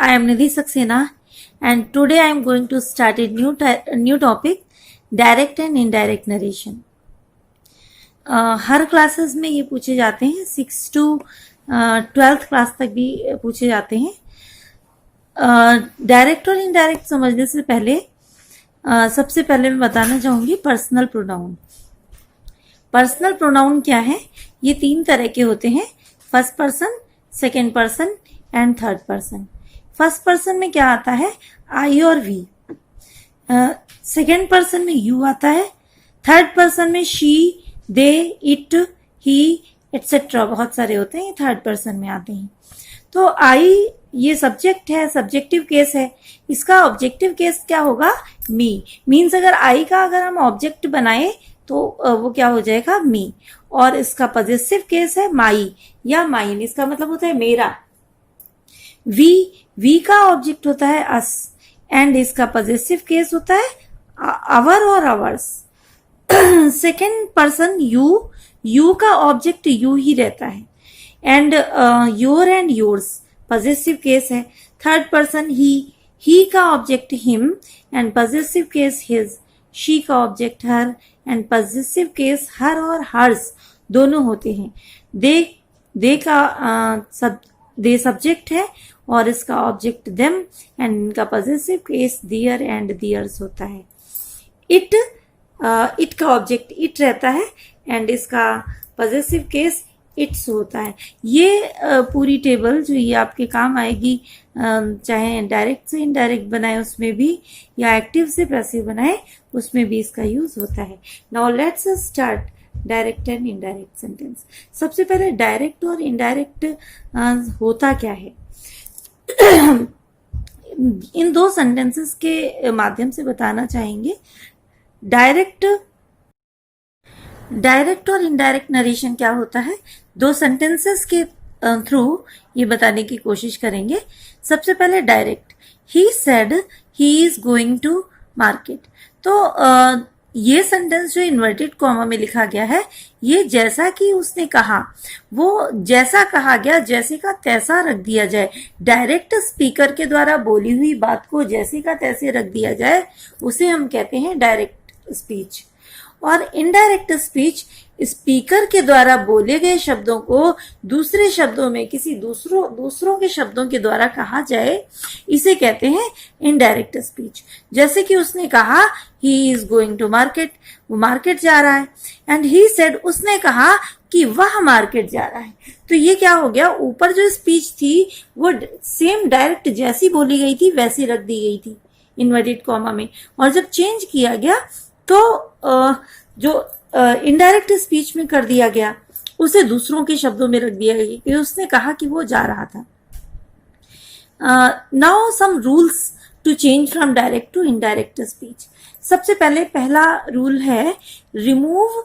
I am Nidhi Saxena, and today I am going to start a new topic, direct and indirect narration. Her classes में ये पूछे जाते हैं, 6 to 12th class तक भी पूछे जाते हैं. डायरेक्ट और इनडायरेक्ट समझने से पहले सबसे पहले मैं बताना चाहूंगी पर्सनल प्रोनाउन. पर्सनल प्रोनाउन क्या है? ये 3 तरह के होते हैं, first person, second person and third person. First person में क्या आता है? आई और वी. सेकेंड पर्सन में यू आता है. थर्ड पर्सन में she, they, it, he etcetera बहुत सारे होते हैं, ये थर्ड पर्सन में आते हैं. तो आई ये सब्जेक्ट है, सब्जेक्टिव केस है. इसका ऑब्जेक्टिव केस क्या होगा? मी. मीन्स अगर आई का अगर हम ऑब्जेक्ट बनाए तो वो क्या हो जाएगा? मी. और इसका पॉजेसिव केस है माई या माइन. इसका मतलब होता है मेरा. वी का ऑब्जेक्ट होता है अस एंड इसका पॉजेसिव केस होता है आवर और आवर्स. सेकेंड पर्सन यू का ऑब्जेक्ट यू ही रहता है and your and yours possessive case है. थर्ड पर्सन ही का object him and possessive case his. She का object her and possessive case her और हर्स दोनों होते हैं. दे सब्जेक्ट है और इसका ऑब्जेक्ट देम एंड इनका possessive case their and theirs होता है. इट का ऑब्जेक्ट इट रहता है एंड इसका पॉजेसिव केस इट्स होता है. ये पूरी टेबल जो ये आपके काम आएगी, चाहे डायरेक्ट से इनडायरेक्ट बनाए उसमें भी या एक्टिव से पैसिव बनाए उसमें भी इसका यूज होता है. Now let's start direct and indirect sentence. सबसे पहले डायरेक्ट और इनडायरेक्ट होता क्या है इन 2 सेंटेंसेस के माध्यम से बताना चाहेंगे. डायरेक्ट और इनडायरेक्ट नरेशन क्या होता है, 2 सेंटेंसेस के थ्रू ये बताने की कोशिश करेंगे. सबसे पहले direct. He said he is going to market. तो ये सेंटेंस जो इन्वर्टेड कॉमा में लिखा गया है, ये जैसा कि उसने कहा, वो जैसा कहा गया जैसे का तैसा रख दिया जाए. डायरेक्ट स्पीकर के द्वारा बोली हुई बात को जैसे का तैसे रख दिया जाए उसे हम कहते हैं डायरेक्ट स्पीच. और इनडायरेक्ट स्पीच स्पीकर के द्वारा बोले गए शब्दों को दूसरे शब्दों में किसी दूसरों के शब्दों के द्वारा कहा जाए, इसे कहते हैं इनडायरेक्ट स्पीच. जैसे कि उसने कहा he is going to market, वो मार्केट जा रहा है. एंड ही सेड उसने कहा कि वह मार्केट जा रहा है. तो ये क्या हो गया? ऊपर जो स्पीच थी वो सेम डायरेक्ट जैसी बोली गई थी वैसी रख दी गई थी इन्वर्टेड कॉमा में. और जब चेंज किया गया तो जो इनडायरेक्ट स्पीच में कर दिया गया उसे दूसरों के शब्दों में रख दिया गया कि उसने कहा कि वो जा रहा था. Now some rules to change from direct to indirect speech. सबसे पहले पहला रूल है remove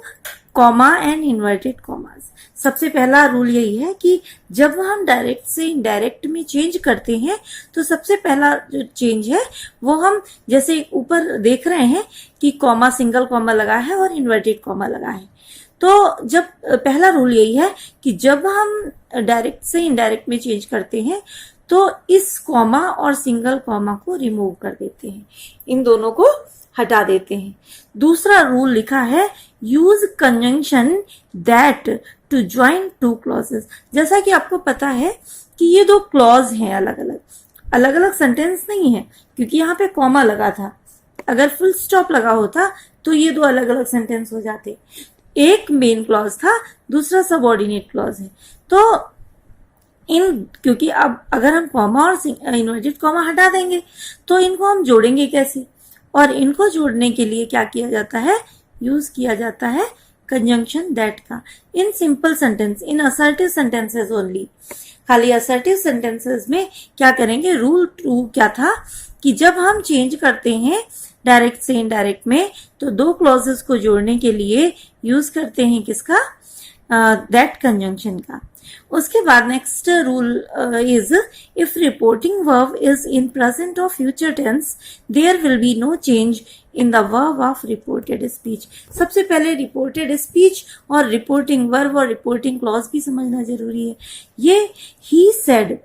comma and inverted commas. सबसे पहला रूल यही है कि जब हम डायरेक्ट से इनडायरेक्ट में चेंज करते हैं तो सबसे पहला जो चेंज है वो हम जैसे ऊपर देख रहे हैं कि कॉमा, सिंगल कॉमा लगा है और इन्वर्टेड कॉमा लगा है. तो जब पहला रूल यही है कि जब हम डायरेक्ट से इनडायरेक्ट में चेंज करते हैं तो इस कॉमा और सिंगल कॉमा को रिमूव कर देते हैं, इन दोनों को हटा देते हैं. दूसरा रूल लिखा है use conjunction that to join 2 clauses. जैसा कि आपको पता है कि ये 2 क्लॉज हैं, अलग अलग सेंटेंस नहीं है क्योंकि यहाँ पे कॉमा लगा था. अगर फुल स्टॉप लगा होता तो ये 2 अलग अलग सेंटेंस हो जाते. एक मेन क्लॉज था, दूसरा सबऑर्डिनेट क्लॉज है. तो क्योंकि अब अगर हम कॉमा और इन्वर्टेड कॉमा हटा देंगे तो इनको हम जोड़ेंगे कैसे? और इनको जोड़ने के लिए क्या किया जाता है? यूज किया जाता है कंजंक्शन दैट का. In simple sentence, in assertive sentences only. खाली असर्टिव सेंटेंसेस में क्या करेंगे? रूल 2 क्या था कि जब हम चेंज करते हैं डायरेक्ट से इनडायरेक्ट में तो 2 क्लॉजेस को जोड़ने के लिए यूज करते हैं किसका? दैट कंजंक्शन का. उसके बाद next rule is if reporting verb is in present और future tense there will be no change in the verb of reported speech. सबसे पहले रिपोर्टेड स्पीच और रिपोर्टिंग वर्ब और रिपोर्टिंग क्लॉज भी समझना जरूरी है. ये ही सेड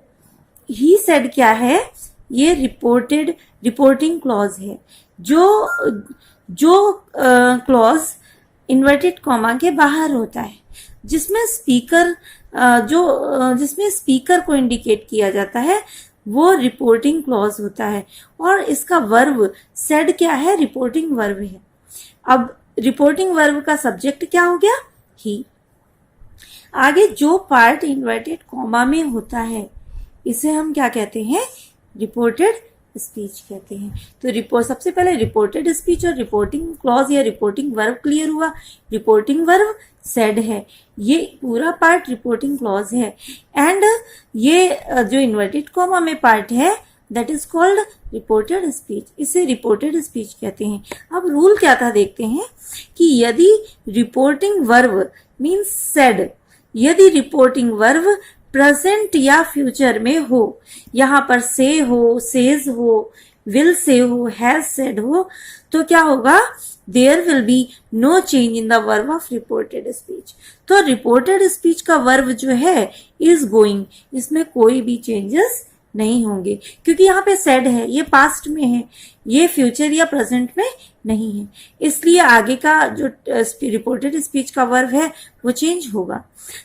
ही सेड क्या है, ये रिपोर्टिंग क्लॉज है। जो क्लॉज इन्वर्टेड कॉमा के बाहर होता है, जिसमें स्पीकर को इंडिकेट किया जाता है, वो रिपोर्टिंग क्लॉज होता है। और इसका वर्ब सेड क्या है, रिपोर्टिंग वर्ब है। अब रिपोर्टिंग वर्ब का सब्जेक्ट क्या हो गया, ही। आगे जो पार्ट इन्वर्टेड कॉमा में होता है इसे हम क्या कहते हैं, रिपोर्टेड स्पीच कहते हैं। तो सबसे पहले रिपोर्टेड स्पीच और रिपोर्टिंग क्लॉज या रिपोर्टिंग वर्ब क्लियर हुआ। रिपोर्टिंग वर्ब सेड है, ये पूरा पार्ट रिपोर्टिंग क्लॉज है। एंड ये जो इन्वर्टेड कॉमा में पार्ट है that is called reported speech, इसे रिपोर्टेड स्पीच कहते हैं। अब रूल क्या था देखते हैं कि यदि रिपोर्टिंग वर्ब मीन्स सेड, यदि रिपोर्टिंग वर्ब प्रेजेंट या फ्यूचर में हो, यहां पर से हो, सेज हो, विल से हो, हैज सेड हो, तो क्या होगा, there will be no change in the verb of reported speech. तो रिपोर्टेड स्पीच का वर्ब जो है इज गोइंग, इसमें कोई भी चेंजेस नहीं होंगे, क्योंकि यहाँ पे सेड है, ये पास्ट में है, ये फ्यूचर या प्रेजेंट में नहीं है, इसलिए आगे का जो रिपोर्टेड स्पीच का वर्ब है वो चेंज होगा।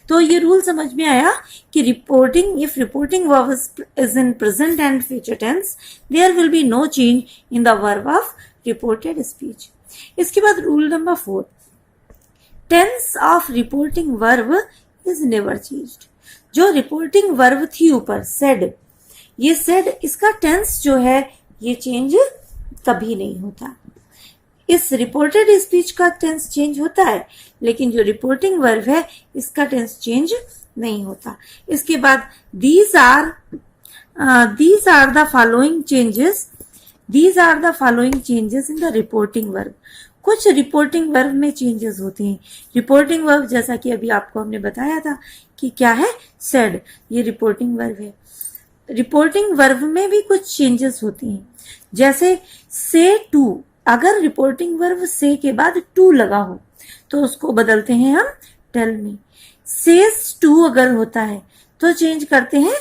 तो ये रूल समझ में आया कि if reporting verb is in present and future tense, there will be no change in the verb of reported speech. इसके बाद rule number 4, tense of reporting verb is never changed. जो रिपोर्टिंग वर्ब थी ऊपर said, ये said, इसका tense जो है ये चेंज कभी नहीं होता। इस रिपोर्टेड स्पीच का टेंस चेंज होता है, लेकिन जो रिपोर्टिंग वर्ब है इसका टेंस चेंज नहीं होता। इसके बाद these are the following changes in the reporting verb। कुछ रिपोर्टिंग वर्ब में चेंजेस होते हैं। रिपोर्टिंग वर्ब जैसा कि अभी आपको हमने बताया था कि क्या है, सेड, ये रिपोर्टिंग वर्ब है। रिपोर्टिंग वर्ब में भी कुछ चेंजेस होते हैं, जैसे से टू, अगर रिपोर्टिंग वर्ब से के बाद टू लगा हो तो उसको बदलते हैं हम टेल में। सेज टू अगर होता है तो चेंज करते हैं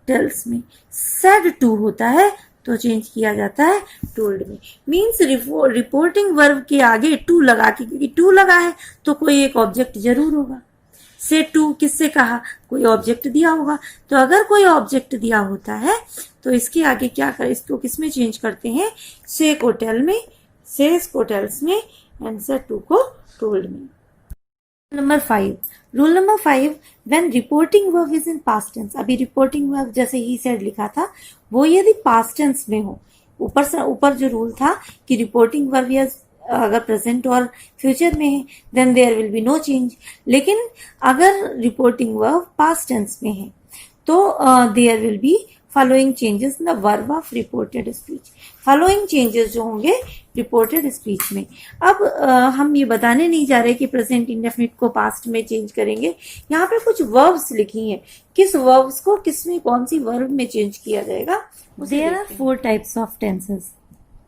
टेल्स में। सेड टू होता है तो चेंज किया जाता है टोल्ड में। मीन्स रिपोर्टिंग वर्ब के आगे टू लगा के, क्योंकि टू लगा है तो कोई एक ऑब्जेक्ट जरूर होगा। से टू किससे कहा, कोई ऑब्जेक्ट दिया होगा। तो अगर कोई ऑब्जेक्ट दिया होता है तो इसके आगे क्या करें, इसको किसमें चेंज करते हैं, से को टेल में, सेज को टेल्स में, एंड सेड टू को टोल्ड में। Number 5, rule number 5, when reporting verb is in past tense. अभी रिपोर्टिंग वर्ब जैसे ही सेड लिखा था वो यदि पास्ट टेंस में हो, ऊपर जो रूल था कि रिपोर्टिंग वर्ब या अगर प्रेजेंट और फ्यूचर में है then there will be no change. लेकिन अगर रिपोर्टिंग वर्ब पास्ट टेंस में है तो there will be following changes in the verb of reported speech. Following changes जो होंगे रिपोर्टेड स्पीच में। अब हम ये बताने नहीं जा रहे कि प्रेजेंट इंडेफिनिट को पास्ट में चेंज करेंगे। यहाँ पे कुछ वर्ब्स लिखी हैं, किस वर्ब्स को किसमें कौन सी वर्ब में चेंज किया जाएगा। There are 4 types of tenses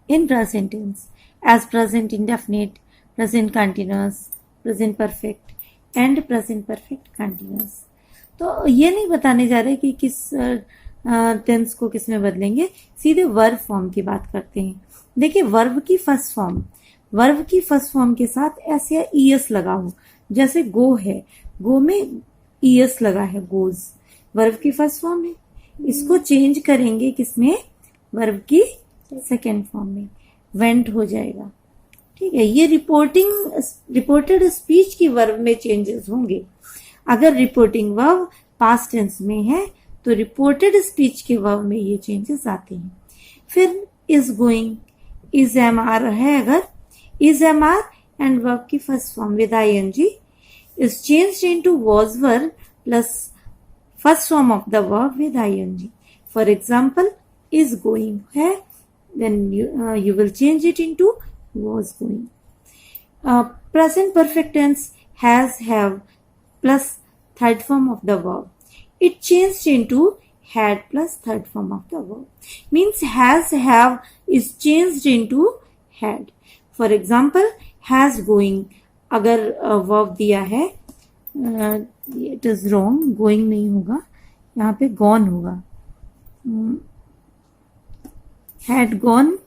in present tense, as present indefinite, present continuous, present perfect and present perfect continuous। तो ये नहीं बताने जा रहे कि किस टेंस को किस में बदलेंगे, सीधे वर्ब फॉर्म की बात करते हैं। देखिए वर्ब की फर्स्ट फॉर्म के साथ एस या ईएस लगा हो, जैसे गो है, गो में ईएस लगा है, गोज, वर्ब की फर्स्ट फॉर्म है। इसको चेंज करेंगे किसमें, वर्ब की सेकेंड फॉर्म में, वेंट हो जाएगा। ठीक है, ये रिपोर्टेड स्पीच की वर्ब में चेंजेस होंगे। अगर रिपोर्टिंग वर्ब पास्ट टेंस में है तो रिपोर्टेड स्पीच के वर्ब में ये चेंजेस आते हैं। फिर is going, is am are है, अगर is am are and verb की first form with ING is changed into was verb plus first form of the verb with ING. For example is going है, then you will change it into was going। Present perfect tense has, have plus third form of the verb, it changed into had plus third form of the verb। means has, have is changed into had। for example has going, अगर verb दिया है, it is wrong, going नहीं होगा, यहाँ पे gone होगा। had gone,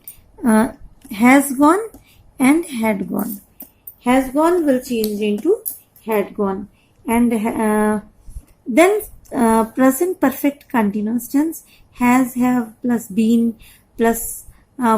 has gone and had gone. Has gone will change into had gone. And then present perfect continuous tense, has, have plus been plus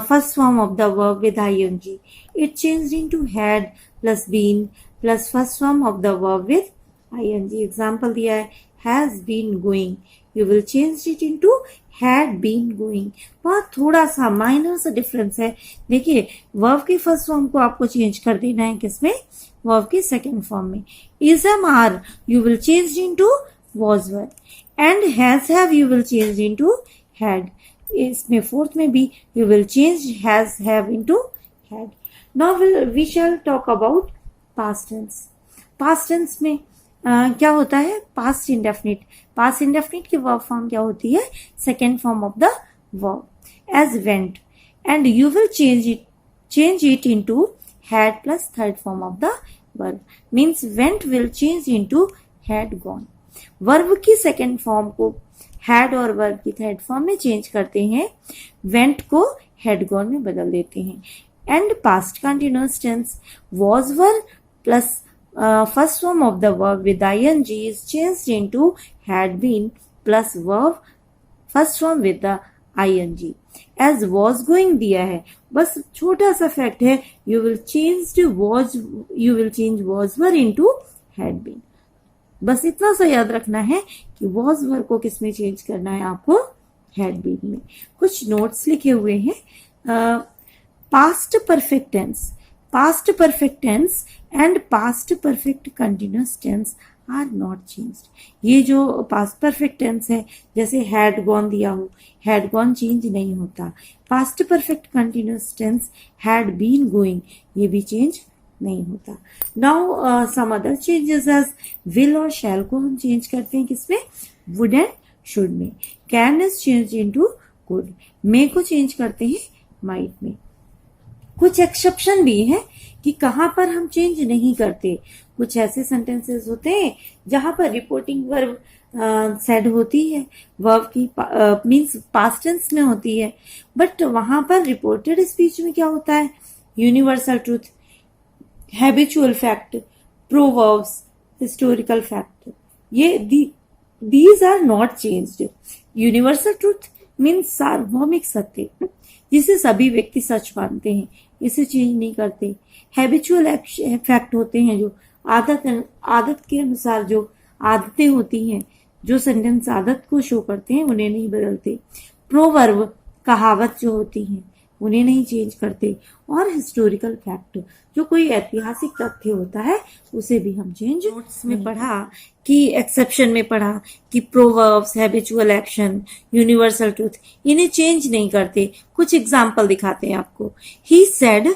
first form of the verb with ing. It changed into had plus been plus first form of the verb with ing. Example दिया है, has been going. You will change it into had been going. बहुत थोड़ा सा minor सा difference है. देखिए verb की first form को आपको चेंज कर देना है किसमें, वर्ब की सेकेंड फॉर्म में. is am are you will change into was were, and has have you will change into had. इसमें फोर्थ में भी you will change has have into had. Now we shall talk about past tense. past tense में क्या होता है, past indefinite. Past indefinite की verb form क्या होती है, second form of the verb, as went, and you will change it into had plus third form of the verb. Means went will change into had gone. Verb की second form को had और verb की third form में change करते हैं, went को had gone में बदल देते हैं. And past continuous tense, was were plus first form of the verb with ing is changed into had been plus verb first form with the ing. as was going दिया है, बस छोटा सा fact है, you will change was were into had been. बस इतना सा याद रखना है कि was were को किस में चेंज करना है आपको, had been में. कुछ नोट्स लिखे हुए हैं. Past perfect tense, past perfect tense and past perfect continuous tense are not changed. ये जो past perfect tense है, जैसे had gone दिया हो, had gone change नहीं होता. past perfect continuous tense had been going, ये भी change नहीं होता. Now some other changes as will और shall को हम change करते हैं किसमें, would and should में. can is changed into could. may को change करते हैं might में. कुछ एक्सेप्शन भी है कि कहां पर हम चेंज नहीं करते. कुछ ऐसे सेंटेंसेस होते हैं जहां पर रिपोर्टिंग वर्ब सेड होती है, वर्ब की मींस पास्ट टेंस में होती है, बट वहां पर रिपोर्टेड स्पीच में क्या होता है, universal truth, habitual fact, proverbs, historical fact, ये these are not changed. Universal truth means सार्वभौमिक सत्य जिसे सभी व्यक्ति सच मानते हैं, इसे चेंज नहीं करते. हैबिचुअल फैक्ट होते हैं जो आदत के अनुसार जो आदतें होती हैं, जो सेंटेंस आदत को शो करते हैं, उन्हें नहीं बदलते. प्रोवर्ब कहावत जो होती हैं उन्हें नहीं चेंज करते. और हिस्टोरिकल फैक्ट जो कोई ऐतिहासिक तथ्य होता है उसे भी हम चेंज नोट्स में पढ़ा कि एक्सेप्शन में पढ़ा कि proverbs, habitual action, universal truth इन्हें चेंज नहीं करते. कुछ एग्जाम्पल दिखाते हैं आपको. He said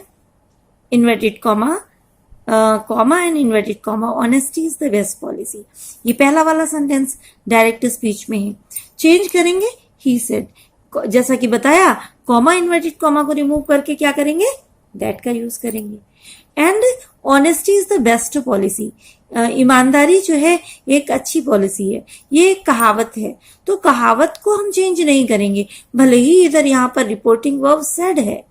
inverted comma and inverted comma honesty is the best policy. ये पहला वाला सेंटेंस डायरेक्ट स्पीच में है. चेंज करेंगे ही सेड, जैसा कि बताया कॉमा इन्वर्टेड कॉमा को रिमूव करके क्या करेंगे, दैट का यूज करेंगे. And honesty is the best policy, ईमानदारी जो है एक अच्छी पॉलिसी है, ये एक कहावत है, तो कहावत को हम चेंज नहीं करेंगे. भले ही इधर यहाँ पर रिपोर्टिंग वर्ब सेड है,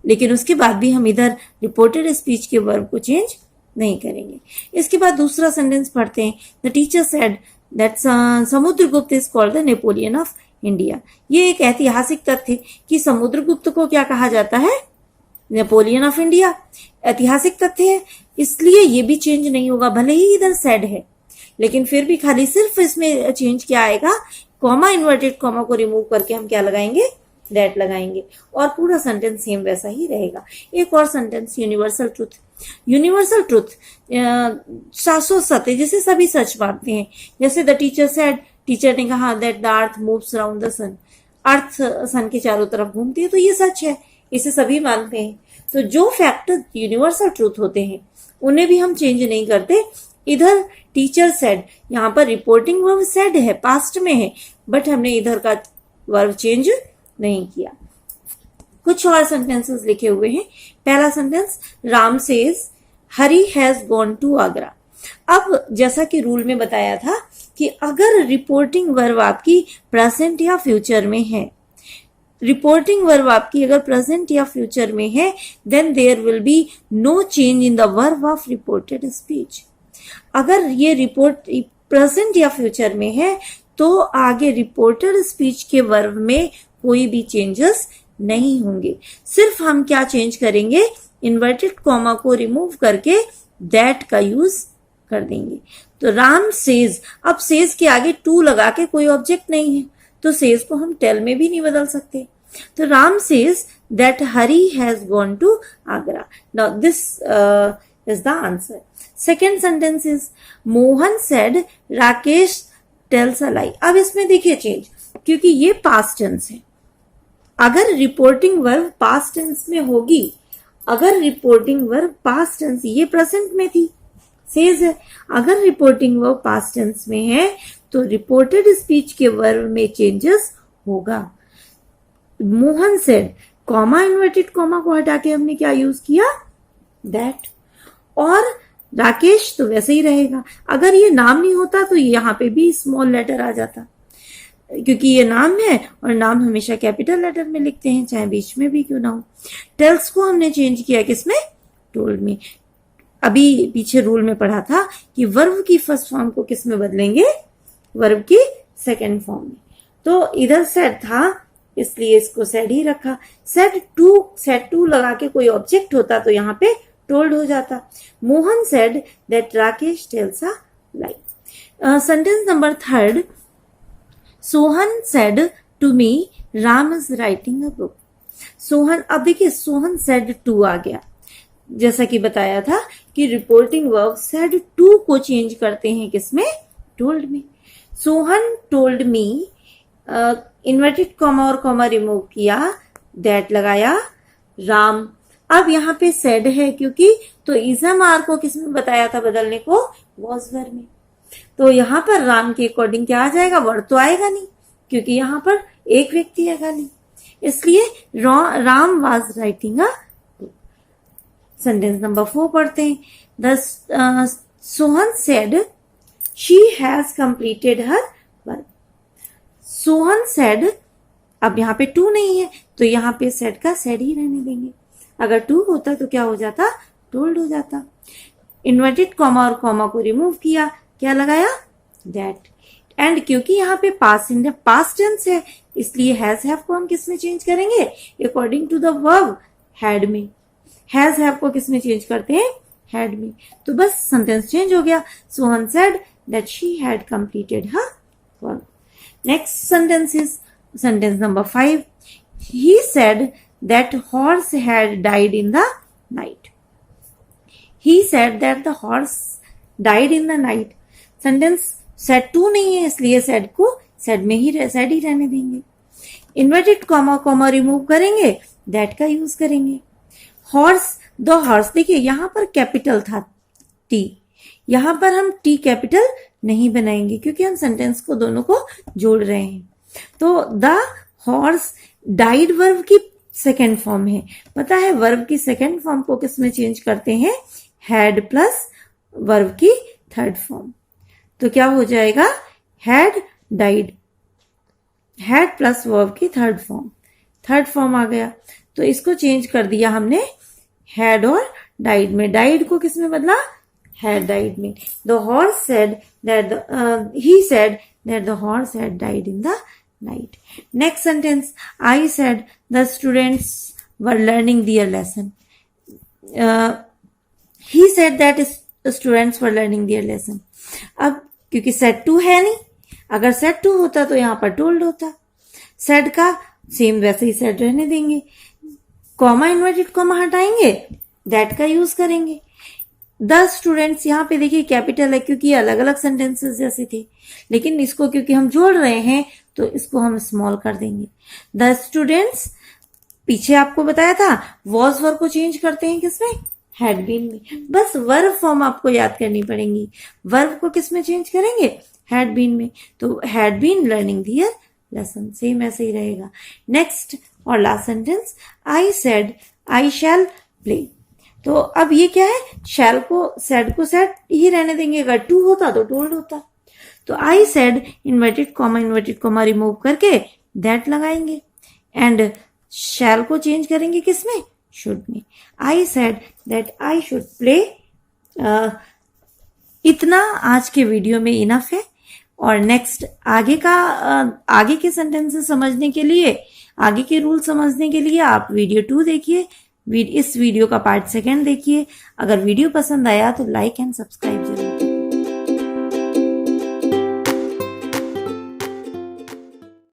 लेकिन उसके बाद भी हम इधर रिपोर्टेड स्पीच के वर्ब को चेंज नहीं करेंगे. इसके बाद दूसरा सेंटेंस पढ़ते हैं. The teacher said that Samudragupta is called the Napoleon of India. ये एक ऐतिहासिक तथ्य कि समुद्रगुप्त को क्या कहा जाता है, नेपोलियन ऑफ इंडिया. ऐतिहासिक तथ्य है, इसलिए ये भी चेंज नहीं होगा. भले ही इधर सेड है, लेकिन फिर भी खाली सिर्फ इसमें चेंज क्या आएगा, कॉमा इन्वर्टेड कॉमा को रिमूव करके हम क्या लगाएंगे, दैट लगाएंगे, और पूरा सेंटेंस सेम वैसा ही रहेगा. एक और sentence universal truth. Universal truth शाश्वत सत्य जिसे सभी सच मानते हैं. जैसे द टीचर सेड, टीचर ने कहा that the earth moves around the sun, earth sun के चारों तरफ घूमती है, तो ये सच है, इसे सभी मानते हैं. तो जो फैक्ट यूनिवर्सल ट्रूथ होते हैं उन्हें भी हम चेंज नहीं करते. इधर टीचर सेड, यहाँ पर रिपोर्टिंग वर्ब सेड है, पास्ट में है, बट हमने इधर का वर्ब चेंज नहीं किया. कुछ और सेंटेंसेस लिखे हुए हैं. पहला sentence, Ram says Hari has gone to Agra. अब जैसा कि रूल में बताया था कि अगर रिपोर्टिंग वर्ब आपकी प्रेजेंट या फ्यूचर में है, रिपोर्टिंग वर्ब आपकी अगर प्रेजेंट या फ्यूचर में है, then there will be no change in the verb of reported speech. अगर ये रिपोर्ट प्रेजेंट या फ्यूचर में है तो आगे रिपोर्टेड स्पीच के वर्ब में कोई भी चेंजेस नहीं होंगे। सिर्फ हम क्या चेंज करेंगे, इन्वर्टेड कॉमा को रिमूव करके दैट का यूज कर देंगे। तो राम सेज, अब सेज के आगे टू लगा के कोई ऑब्जेक्ट नहीं है तो सेज को हम टेल में भी नहीं बदल सकते। तो Ram says that Hari has gone to Agra. Now this is the answer. Second sentence is Mohan said Rakesh tells a lie. अब इसमें देखिए चेंज, क्योंकि ये पास्ट टेंस है। अगर रिपोर्टिंग वर्ब पास्ट टेंस में होगी, अगर रिपोर्टिंग वर्ब पास्ट टेंस, ये प्रेजेंट में थी, सेज है, अगर रिपोर्टिंग वर्ब पास्ट टेंस में है तो रिपोर्टेड स्पीच के वर्ब में चेंजेस होगा। Mohan said, comma inverted comma को हटा के हमने क्या यूज किया, दैट। और राकेश तो वैसे ही रहेगा। अगर ये नाम नहीं होता तो यहाँ पे भी स्मॉल लेटर आ जाता, क्योंकि ये नाम है और नाम हमेशा कैपिटल लेटर में लिखते हैं, चाहे बीच में भी क्यों ना हो। टेल्स को हमने चेंज किया किसमें, टोल्ड में। अभी पीछे रूल में पढ़ा था कि वर्ब की फर्स्ट फॉर्म को किस में बदलेंगे, वर्ब की सेकंड फॉर्म में। तो इधर सेड था इसलिए इसको सेड ही रखा। सेड टू लगा के कोई ऑब्जेक्ट होता तो यहाँ पे टोल्ड हो जाता। Mohan said that Rakesh tells a lie. Sentence number third, Sohan said to me Ram is writing a book. Sohan, अब देखिए सोहन सेड टू आ गया। जैसा कि बताया था कि रिपोर्टिंग वर्ब सेड टू को चेंज करते हैं किसमें, टोल्ड में। Sohan told me, inverted comma और कॉमा रिमूव किया, दैट लगाया, राम। अब यहाँ पे सेड है क्योंकि, तो इजम आर को किसमें बताया था बदलने को, वॉज वर्ब में। तो यहाँ पर राम के अकॉर्डिंग क्या आ जाएगा, वर्ड तो आएगा नहीं क्योंकि यहाँ पर एक व्यक्ति है खाली, इसलिए Ram was writing a book. Sentence number 4 पढ़ते हैं। Sohan said she has completed her work. Sohan said, अब यहाँ पे टू नहीं है तो यहाँ पे सेड का सेड ही रहने देंगे। अगर टू होता तो क्या हो जाता, टोल्ड हो जाता। इन्वर्टेड कॉमा और कॉमा को रिमूव किया, क्या लगाया, दैट। एंड क्योंकि यहाँ पे पास्ट टेंस है इसलिए हैज हैव को हम किस में चेंज करेंगे, according to the verb had में। हैज हैव को किस में चेंज करते हैं, हैड में। तो बस सेंटेंस चेंज हो गया। Sohan said that she had completed her work. Next sentence is sentence number 5, he said that horse had died in the night. He said that the horse died in the night. Sentence said to नहीं है इसलिए said को said में ही said ही रहने देंगे। Inverted comma comma remove करेंगे, that का use करेंगे। हॉर्स, द हॉर्स, देखिए यहां पर कैपिटल था टी, यहां पर हम टी कैपिटल नहीं बनाएंगे क्योंकि हम सेंटेंस को दोनों को जोड़ रहे हैं। तो द हॉर्स डाइड वर्ब की सेकेंड फॉर्म है। पता है वर्ब की सेकेंड फॉर्म को किस में चेंज करते हैं, हैड प्लस वर्ब की थर्ड फॉर्म। तो क्या हो जाएगा, had died, had plus verb की थर्ड फॉर्म आ गया। तो इसको चेंज कर दिया हमने हैड और डाइड में। डाइड को किस में बदला, हैड डाइड में। The horse said that he said that the horse had died in the night. Next sentence, I said the students were learning there lesson. He said that students were learning there lesson. अब क्योंकि said to है नहीं, अगर said to होता तो यहां पर told होता। सेड का सेम वैसे ही सेड रहने देंगे, कॉमा इन्वर्टेड कॉमा हटाएंगे, दैट का यूज करेंगे। द स्टूडेंट्स, यहाँ पे देखिए कैपिटल है क्योंकि अलग अलग सेंटेंसेस जैसे थे, लेकिन इसको क्योंकि हम जोड़ रहे हैं तो इसको हम स्मॉल कर देंगे। द स्टूडेंट्स, पीछे आपको बताया था वॉज वर्ब को चेंज करते हैं किसमें, हैड बीन में। बस वर्ब फॉर्म आपको याद करनी पड़ेगी। वर्ब को किस में चेंज करेंगे, हैड बीन में। तो had been learning their lesson, same ऐसे ही रहेगा। नेक्स्ट और last sentence, I said I shall play. तो अब ये क्या है, शैल को सेड ही रहने देंगे। अगर टू होता तो टोल्ड होता। तो I said inverted comma remove करके दैट लगाएंगे एंड शैल को चेंज करेंगे किसमें, शुड में। I said that I should play. इतना आज के वीडियो में इनफ है। और नेक्स्ट आगे के सेंटेंसेस समझने के लिए, आगे के रूल समझने के लिए आप वीडियो 2 देखिए, इस वीडियो का पार्ट 2 देखिए। अगर वीडियो पसंद आया तो लाइक एंड सब्सक्राइब जरूर।